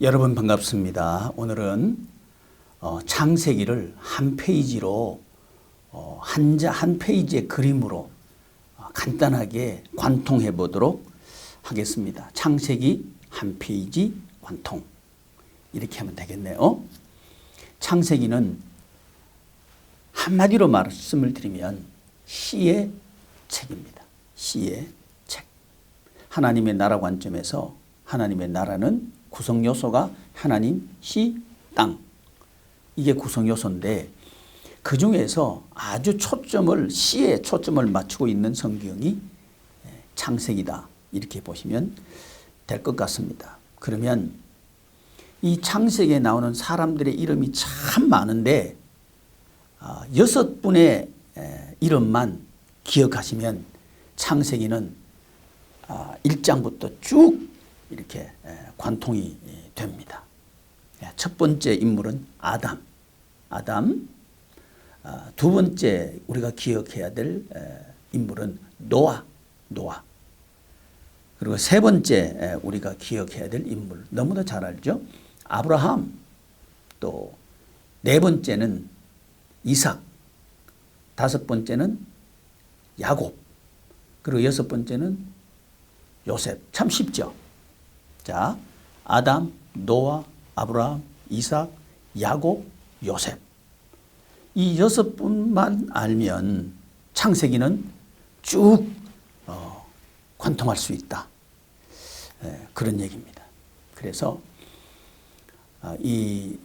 여러분 반갑습니다. 오늘은 창세기를 한 페이지로 한 페이지의 그림으로 간단하게 관통해 보도록 하겠습니다. 창세기 한 페이지 관통 이렇게 하면 되겠네요. 창세기는 한마디로 말씀을 드리면 시의 책입니다. 시의 책. 하나님의 나라 관점에서 하나님의 나라는 구성 요소가 하나님, 시, 땅. 이게 구성 요소인데 그 중에서 아주 시에 초점을 맞추고 있는 성경이 창세기다. 이렇게 보시면 될 것 같습니다. 그러면 이 창세기에 나오는 사람들의 이름이 참 많은데 6분의 이름만 기억하시면 창세기는 1장부터 쭉 이렇게 관통이 됩니다. 첫 번째 인물은 아담. 두 번째 우리가 기억해야 될 인물은 노아. 그리고 세 번째 우리가 기억해야 될 인물 너무나 잘 알죠. 아브라함. 또 네 번째는 이삭. 다섯 번째는 야곱. 그리고 여섯 번째는 요셉. 참 쉽죠. 자, 아담, 노아, 아브라함, 이삭, 야곱, 요셉. 이 6분만 알면 창세기는 쭉 관통할 수 있다. 그런 얘기입니다. 그래서 이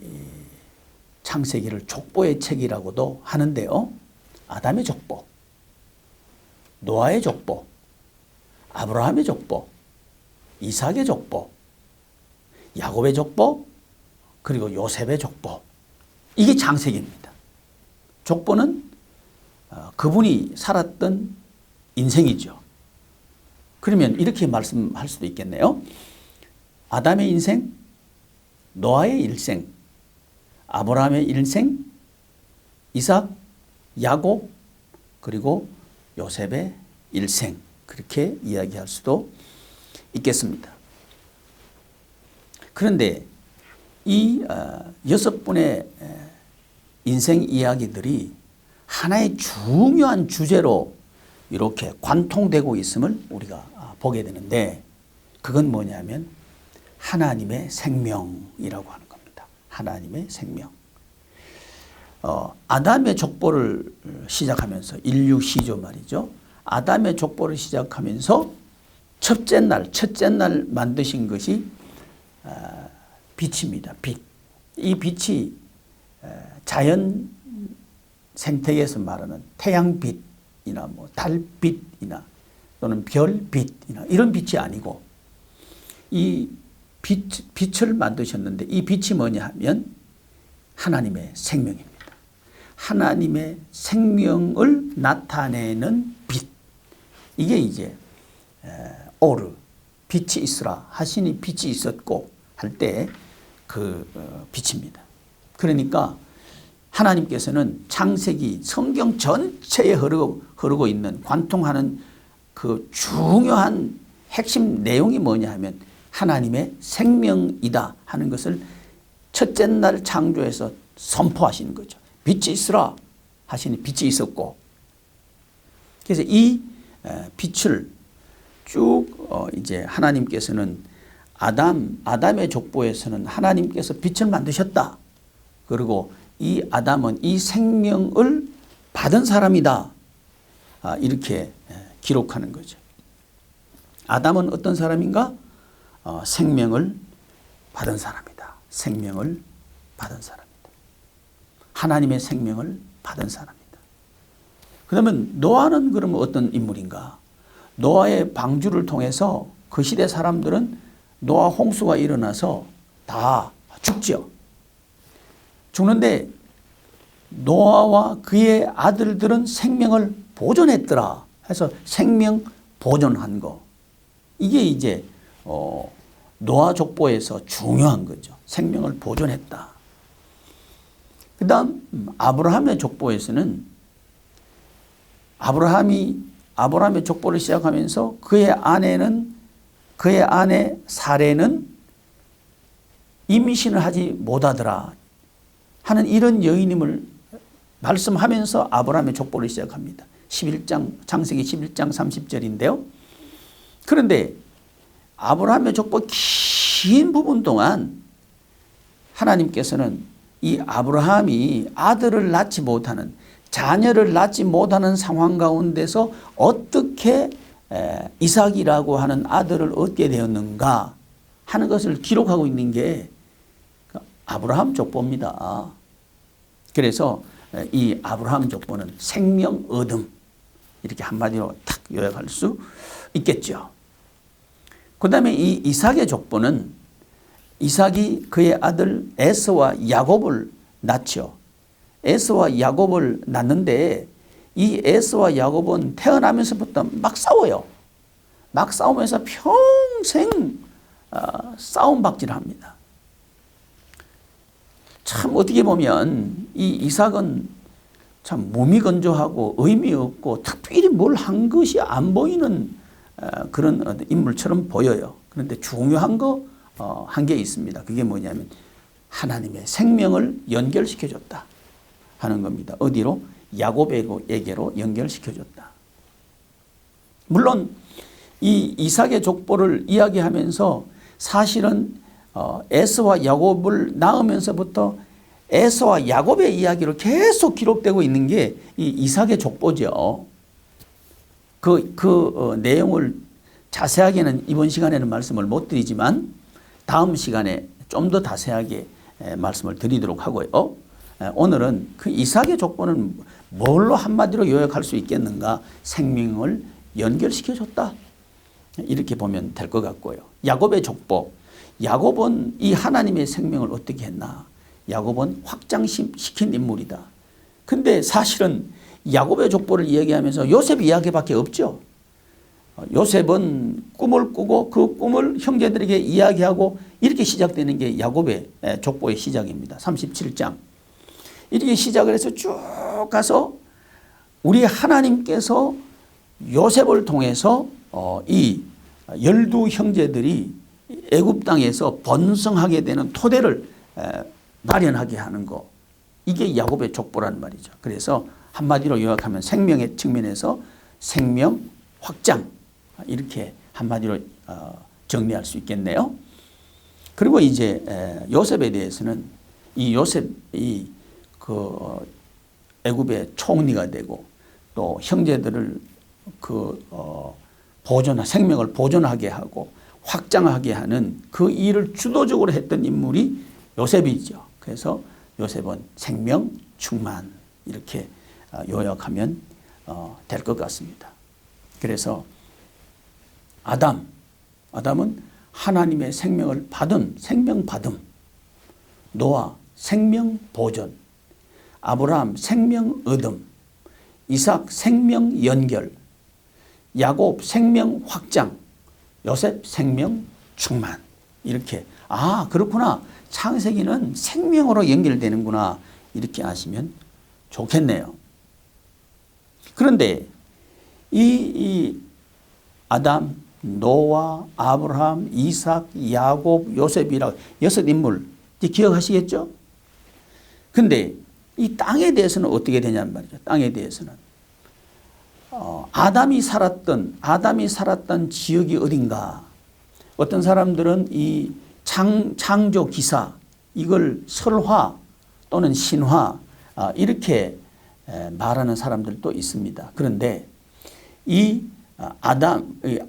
창세기를 족보의 책이라고도 하는데요. 아담의 족보, 노아의 족보, 아브라함의 족보, 이삭의 족보, 야곱의 족보, 그리고 요셉의 족보. 이게 창세기입니다. 족보는 그분이 살았던 인생이죠. 그러면 이렇게 말씀할 수도 있겠네요. 아담의 인생, 노아의 일생, 아브라함의 일생, 이삭, 야곱, 그리고 요셉의 일생. 그렇게 이야기할 수도 있겠습니다. 그런데 이 6분의 인생 이야기들이 하나의 중요한 주제로 이렇게 관통되고 있음을 우리가 보게 되는데 그건 뭐냐면 하나님의 생명이라고 하는 겁니다. 하나님의 생명. 아담의 족보를 시작하면서 인류 시조 말이죠. 아담의 족보를 시작하면서 첫째 날 만드신 것이 빛입니다. 빛. 이 빛이 자연 생태계에서 말하는 태양빛이나 달빛이나 또는 별빛이나 이런 빛이 아니고 이 빛을 만드셨는데 이 빛이 뭐냐 하면 하나님의 생명입니다. 하나님의 생명을 나타내는 빛. 이게 이제 오르 빛이 있으라 하시니 빛이 있었고 할 때 그 빛입니다. 그러니까 하나님께서는 창세기 성경 전체에 흐르고 있는 관통하는 그 중요한 핵심 내용이 뭐냐 하면 하나님의 생명이다 하는 것을 첫째 날 창조에서 선포하시는 거죠. 빛이 있으라 하시니 빛이 있었고 그래서 이 빛을 쭉 이제 하나님께서는 아담의 족보에서는 하나님께서 빛을 만드셨다. 그리고 이 아담은 이 생명을 받은 사람이다. 이렇게 기록하는 거죠. 아담은 어떤 사람인가? 생명을 받은 사람이다. 생명을 받은 사람이다. 하나님의 생명을 받은 사람이다. 그러면 노아는 그러면 어떤 인물인가? 노아의 방주를 통해서 그 시대 사람들은 노아 홍수가 일어나서 다 죽죠. 죽는데 노아와 그의 아들들은 생명을 보존했더라 해서 생명 보존한 거. 이게 이제 노아 족보에서 중요한 거죠. 생명을 보존했다. 그 다음 아브라함의 족보에서는 아브라함의 족보를 시작하면서 그의 아내 사레는 임신을 하지 못하더라 하는 이런 여인임을 말씀하면서 아브라함의 족보를 시작합니다. 11장, 창세기 11장 30절인데요. 그런데 아브라함의 족보 긴 부분 동안 하나님께서는 이 아브라함이 아들을 낳지 못하는, 자녀를 낳지 못하는 상황 가운데서 어떻게 이삭이라고 하는 아들을 얻게 되었는가 하는 것을 기록하고 있는 게 아브라함 족보입니다. 그래서 이 아브라함 족보는 생명 얻음, 이렇게 한마디로 탁 요약할 수 있겠죠. 그 다음에 이 이삭의 족보는 이삭이 그의 아들 에서와 야곱을 낳죠. 에서와 야곱을 낳는데 이 에서와 야곱은 태어나면서부터 막 싸워요. 막 싸우면서 평생 싸움박질을 합니다. 참 어떻게 보면 이 이삭은 참 몸이 건조하고 의미 없고 특별히 뭘 한 것이 안 보이는 그런 인물처럼 보여요. 그런데 중요한 거 한 게 있습니다. 그게 뭐냐면 하나님의 생명을 연결시켜줬다 하는 겁니다. 어디로? 야곱에게로 연결시켜줬다. 물론 이 이삭의 족보를 이야기하면서 사실은 에서와 야곱을 낳으면서부터 에서와 야곱의 이야기로 계속 기록되고 있는 게 이 이삭의 족보죠. 그 내용을 자세하게는 이번 시간에는 말씀을 못 드리지만 다음 시간에 좀 더 자세하게 말씀을 드리도록 하고요. 오늘은 그 이삭의 족보는 뭘로 한마디로 요약할 수 있겠는가? 생명을 연결시켜줬다. 이렇게 보면 될 것 같고요. 야곱의 족보. 야곱은 이 하나님의 생명을 어떻게 했나? 야곱은 확장시킨 인물이다. 근데 사실은 야곱의 족보를 이야기하면서 요셉 이야기밖에 없죠. 요셉은 꿈을 꾸고 그 꿈을 형제들에게 이야기하고 이렇게 시작되는 게 야곱의 족보의 시작입니다. 37장. 이렇게 시작을 해서 쭉 가서 우리 하나님께서 요셉을 통해서 이 12 형제들이 애굽 땅에서 번성하게 되는 토대를 마련하게 하는 거. 이게 야곱의 족보란 말이죠. 그래서 한마디로 요약하면 생명의 측면에서 생명 확장, 이렇게 한마디로 정리할 수 있겠네요. 그리고 이제 요셉에 대해서는 이 요셉이 그 애굽의 총리가 되고 또 형제들을 생명을 보존하게 하고 확장하게 하는 그 일을 주도적으로 했던 인물이 요셉이죠. 그래서 요셉은 생명 충만, 이렇게 요약하면 될 것 같습니다. 그래서 아담은 하나님의 생명을 받은, 생명 받음, 노아 생명 보존, 아브라함 생명 얻음, 이삭 생명 연결, 야곱 생명 확장, 요셉 생명 충만. 이렇게 그렇구나. 창세기는 생명으로 연결되는구나. 이렇게 아시면 좋겠네요. 그런데 이 아담, 노아, 아브라함, 이삭, 야곱, 요셉이라고 6 인물 기억하시겠죠? 근데 이 땅에 대해서는 어떻게 되냐는 말이죠. 땅에 대해서는 아담이 살았던 지역이 어딘가. 어떤 사람들은 이 창조 기사, 이걸 설화 또는 신화 이렇게 말하는 사람들도 있습니다. 그런데 이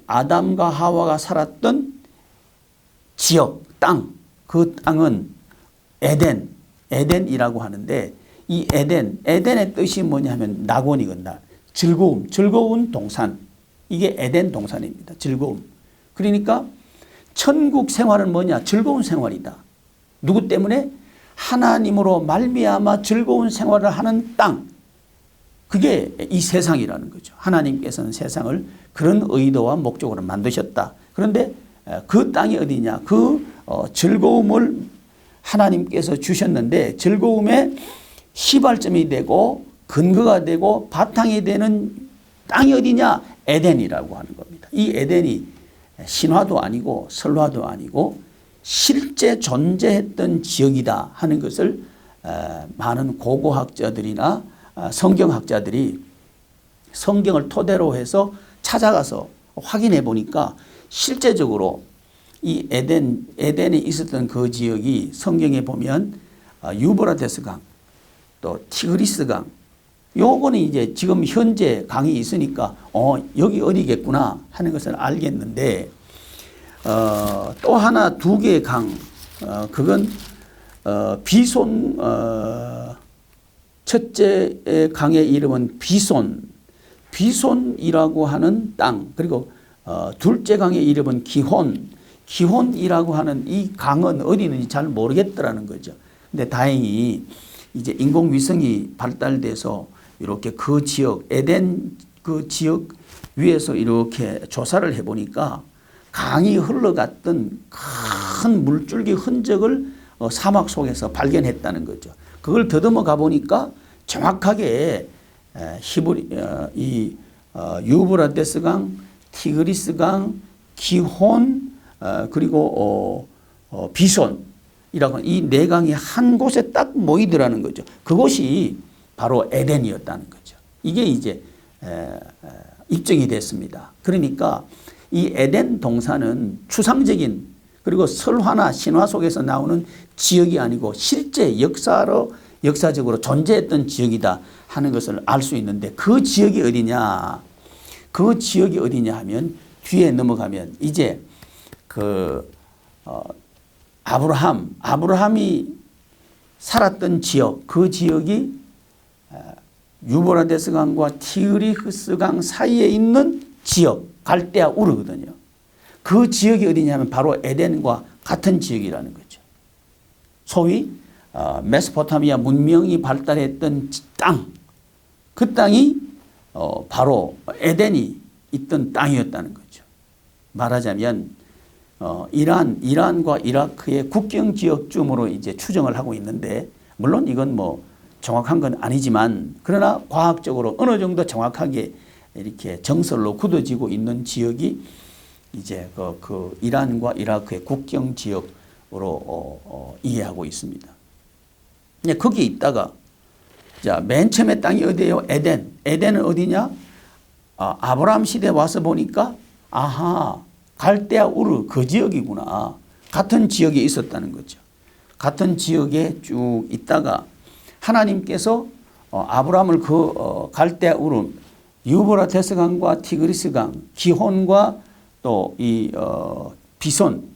아담과 하와가 살았던 지역, 땅, 그 땅은 에덴이라고 하는데, 이 에덴의 뜻이 뭐냐면 낙원이거든. 즐거운 동산. 이게 에덴 동산입니다. 즐거움. 그러니까 천국 생활은 뭐냐? 즐거운 생활이다. 누구 때문에? 하나님으로 말미암아 즐거운 생활을 하는 땅. 그게 이 세상이라는 거죠. 하나님께서는 세상을 그런 의도와 목적으로 만드셨다. 그런데 그 땅이 어디냐? 그 즐거움을 하나님께서 주셨는데, 즐거움의 시발점이 되고 근거가 되고 바탕이 되는 땅이 어디냐? 에덴이라고 하는 겁니다. 이 에덴이 신화도 아니고 설화도 아니고 실제 존재했던 지역이다 하는 것을 많은 고고학자들이나 성경학자들이 성경을 토대로 해서 찾아가서 확인해 보니까 실제적으로 이 에덴에 있었던 그 지역이 성경에 보면 유브라데스 강, 또 티그리스 강, 요거는 이제 지금 현재 강이 있으니까 여기 어디겠구나 하는 것을 알겠는데 또 하나 두 개의 강, 그건 비손, 첫째 강의 이름은 비손이라고 하는 땅, 그리고 둘째 강의 이름은 기혼이라고 하는 이 강은 어디 있는지 잘 모르겠더라는 거죠. 근데 다행히 이제 인공위성이 발달돼서 이렇게 그 지역, 에덴 그 지역 위에서 이렇게 조사를 해보니까 강이 흘러갔던 큰 물줄기 흔적을 사막 속에서 발견했다는 거죠. 그걸 더듬어 가보니까 정확하게 유브라데스 강, 티그리스 강, 기혼, 그리고 비손이라고 이 네 강이 한 곳에 딱 모이더라는 거죠. 그곳이 바로 에덴이었다는 거죠. 이게 이제 입증이 됐습니다. 그러니까 이 에덴 동산은 추상적인 그리고 설화나 신화 속에서 나오는 지역이 아니고 실제 역사적으로 존재했던 지역이다 하는 것을 알 수 있는데 그 지역이 어디냐? 그 지역이 어디냐 하면 뒤에 넘어가면 이제 아브라함이 살았던 지역, 그 지역이 유브라데스 강과 티그리스 강 사이에 있는 지역, 갈대아 우르거든요. 그 지역이 어디냐면 바로 에덴과 같은 지역이라는 거죠. 소위 메소포타미아 문명이 발달했던 땅, 그 땅이 바로 에덴이 있던 땅이었다는 거죠. 말하자면 이란과 이라크의 국경 지역쯤으로 이제 추정을 하고 있는데 물론 이건 뭐 정확한 건 아니지만 그러나 과학적으로 어느 정도 정확하게 이렇게 정설로 굳어지고 있는 지역이 이제 그 이란과 이라크의 국경 지역으로 이해하고 있습니다. 거기에 있다가 자, 맨 처음에 땅이 어디예요? 에덴. 에덴은 어디냐? 아브라함 시대에 와서 보니까 아하, 갈대아 우르 그 지역이구나. 같은 지역에 있었다는 거죠. 같은 지역에 쭉 있다가 하나님께서 아브라함을 갈대아 우르 유브라데스 강과 티그리스 강, 기혼과 또 이 비손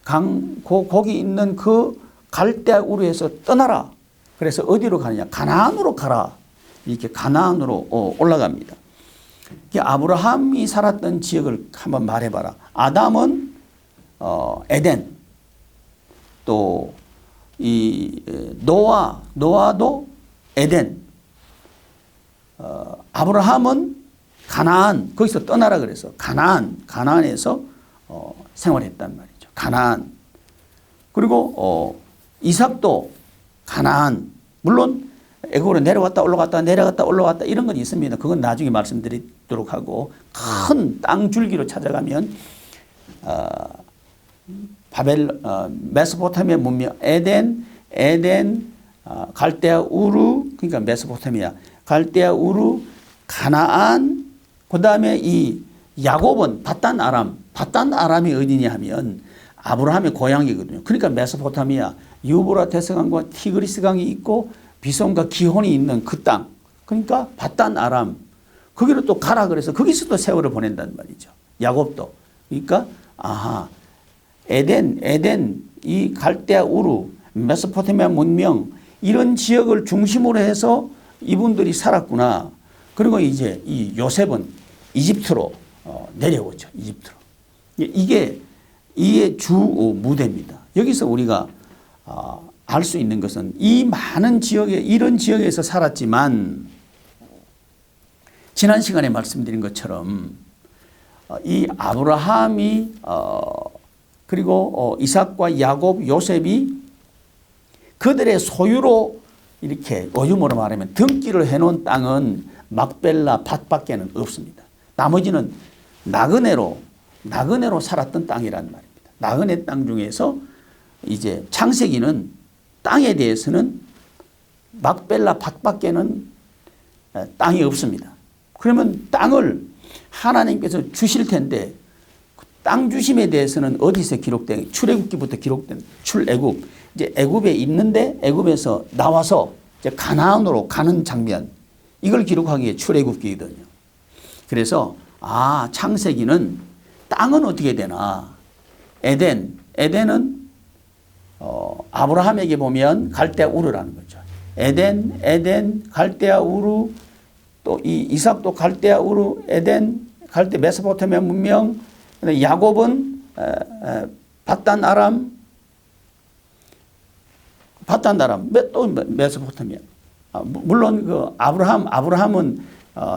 강 거기 있는 그 갈대아 우르에서 떠나라. 그래서 어디로 가느냐? 가나안으로 가라. 이렇게 가나안으로 올라갑니다. 아브라함이 살았던 지역을 한번 말해봐라. 아담은 에덴, 또 이 노아도 에덴, 아브라함은 가나안, 거기서 떠나라 그래서 가나안에서 생활했단 말이죠. 가나안. 그리고 이삭도 가나안. 물론 애국으로 내려갔다 올라갔다 이런 건 있습니다. 그건 나중에 말씀드리도록 하고 큰 땅 줄기로 찾아가면 메소포타미아 문명 에덴 갈대아 우르 그러니까 메소포타미아 갈대아 우르 가나안 그다음에 이 야곱은 바단 아람이 어디냐 하면 아브라함의 고향이거든요. 그러니까 메소포타미아 유브라데스 강과 티그리스 강이 있고 비손과 기혼이 있는 그 땅. 그러니까 바단 아람. 거기로 또 가라 그래서 거기서 또 세월을 보낸단 말이죠. 야곱도. 그러니까 아하. 에덴 이 갈대아 우르 메소포타미아 문명 이런 지역을 중심으로 해서 이분들이 살았구나. 그리고 이제 이 요셉은 이집트로 내려오죠. 이집트로. 이게 주 무대입니다. 여기서 우리가 알 수 있는 것은 이 많은 이런 지역에서 살았지만 지난 시간에 말씀드린 것처럼 이 아브라함이 그리고 이삭과 야곱, 요셉이 그들의 소유로 이렇게 요즘으로 말하면 등기를 해놓은 땅은 막벨라 밭밖에는 없습니다. 나머지는 나그네로 살았던 땅이란 말입니다. 나그네 땅 중에서 이제 창세기는 땅에 대해서는 막벨라 밭밖에는 땅이 없습니다. 그러면 땅을 하나님께서 주실 텐데 땅 주심에 대해서는 어디서 기록된 출애굽기부터 기록된 출애굽 이제 애굽에 있는데 애굽에서 나와서 이제 가나안으로 가는 장면 이걸 기록하기에 출애굽기거든요. 그래서 창세기는 땅은 어떻게 되나 에덴은 아브라함에게 보면 갈대아 우르라는 거죠. 에덴 갈대아 우르 또 이 이삭도 갈대아 우르 에덴 갈대 메소포타미아 문명 야곱은 바단 아람 또 메소포타미아 물론 그 아브라함은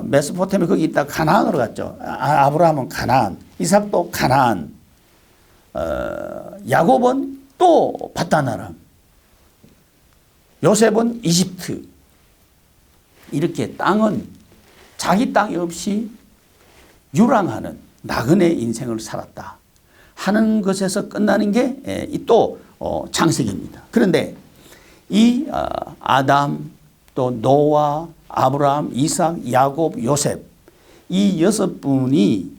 메소포타미아 거기 있다가 가나안으로 갔죠. 아브라함은 가나안 이삭도 가나안 야곱은 또 바단 아람 요셉은 이집트 이렇게 땅은 자기 땅이 없이 유랑하는 나그네 인생을 살았다 하는 것에서 끝나는 게 또 창세기입니다. 그런데 이 아담 또 노아 아브라함 이삭 야곱 요셉 이 6분이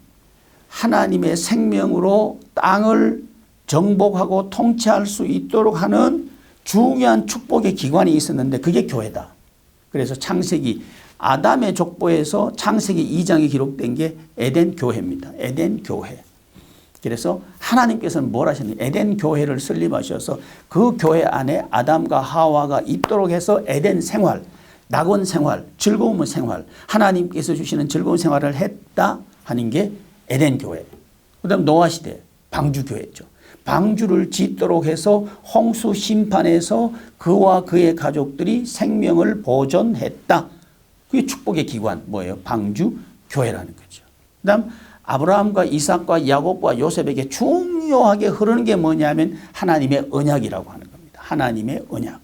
하나님의 생명으로 땅을 정복하고 통치할 수 있도록 하는 중요한 축복의 기관이 있었는데 그게 교회다. 그래서 창세기 아담의 족보에서 창세기 2장에 기록된 게 에덴 교회입니다. 에덴 교회. 그래서 하나님께서는 뭘 하셨느냐. 에덴 교회를 설립하셔서 그 교회 안에 아담과 하와가 있도록 해서 에덴 생활, 낙원 생활, 즐거운 생활, 하나님께서 주시는 즐거운 생활을 했다 하는 게 에덴 교회. 그 다음 노아 시대 방주 교회죠. 방주를 짓도록 해서 홍수 심판에서 그와 그의 가족들이 생명을 보존했다. 그게 축복의 기관 뭐예요? 방주 교회라는 거죠. 그 다음 아브라함과 이삭과 야곱과 요셉에게 중요하게 흐르는 게 뭐냐면 하나님의 언약이라고 하는 겁니다. 하나님의 언약.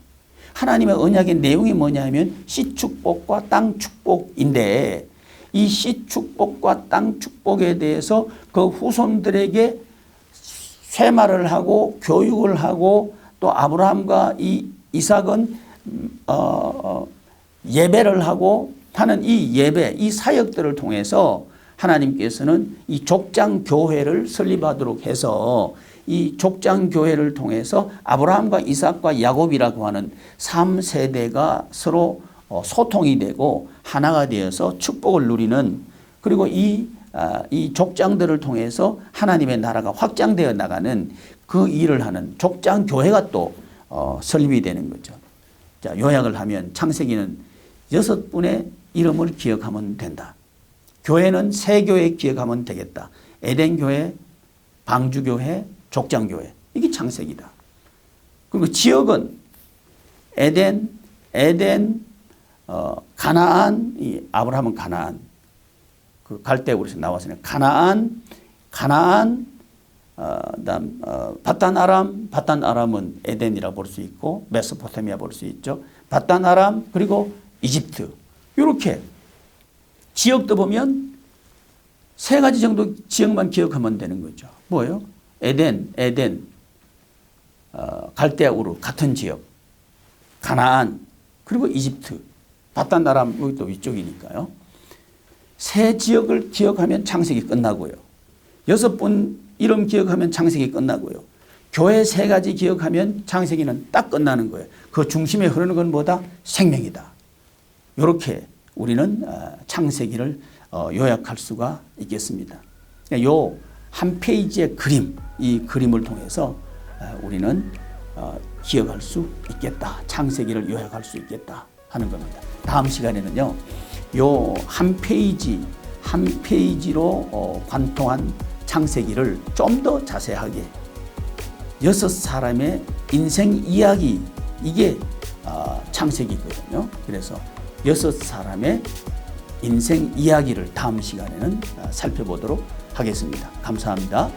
하나님의 언약의 내용이 뭐냐면 씨 축복과 땅 축복인데 이 씨 축복과 땅 축복에 대해서 그 후손들에게 쇠마를 하고 교육을 하고 또 아브라함과 이삭은 예배를 하고 하는 이 예배, 이 사역들을 통해서 하나님께서는 이 족장교회를 설립하도록 해서 이 족장교회를 통해서 아브라함과 이삭과 야곱이라고 하는 3세대가 서로 소통이 되고 하나가 되어서 축복을 누리는 그리고 이 족장들을 통해서 하나님의 나라가 확장되어 나가는 그 일을 하는 족장교회가 또 설립이 되는 거죠. 자, 요약을 하면 창세기는 6분의 이름을 기억하면 된다. 교회는 세 교회 기억하면 되겠다. 에덴교회, 방주교회, 족장교회. 이게 창세기다. 그리고 지역은 에덴, 가나안, 아브라함은 가나안. 그 갈대우에서 나왔으니까 가나안, 그다음 바단 아람은 에덴이라 볼 수 있고 메소포타미아 볼 수 있죠. 바단 아람 그리고 이집트 이렇게 지역도 보면 세 가지 정도 지역만 기억하면 되는 거죠. 뭐예요? 에덴, 갈대아 우르 같은 지역, 가나안 그리고 이집트, 바단 아람 여기 또 위쪽이니까요. 세 지역을 기억하면 창세기 끝나고요. 6분 이름 기억하면 창세기 끝나고요. 교회 세 가지 기억하면 창세기는 딱 끝나는 거예요. 그 중심에 흐르는 건 뭐다? 생명이다. 이렇게 우리는 창세기를 요약할 수가 있겠습니다. 요 한 페이지의 그림, 이 그림을 통해서 우리는 기억할 수 있겠다. 창세기를 요약할 수 있겠다 하는 겁니다. 다음 시간에는요. 요 한 페이지로 관통한 창세기를 좀 더 자세하게 6사람의 인생 이야기 이게 창세기거든요. 그래서 6사람의 인생 이야기를 다음 시간에는 살펴보도록 하겠습니다. 감사합니다.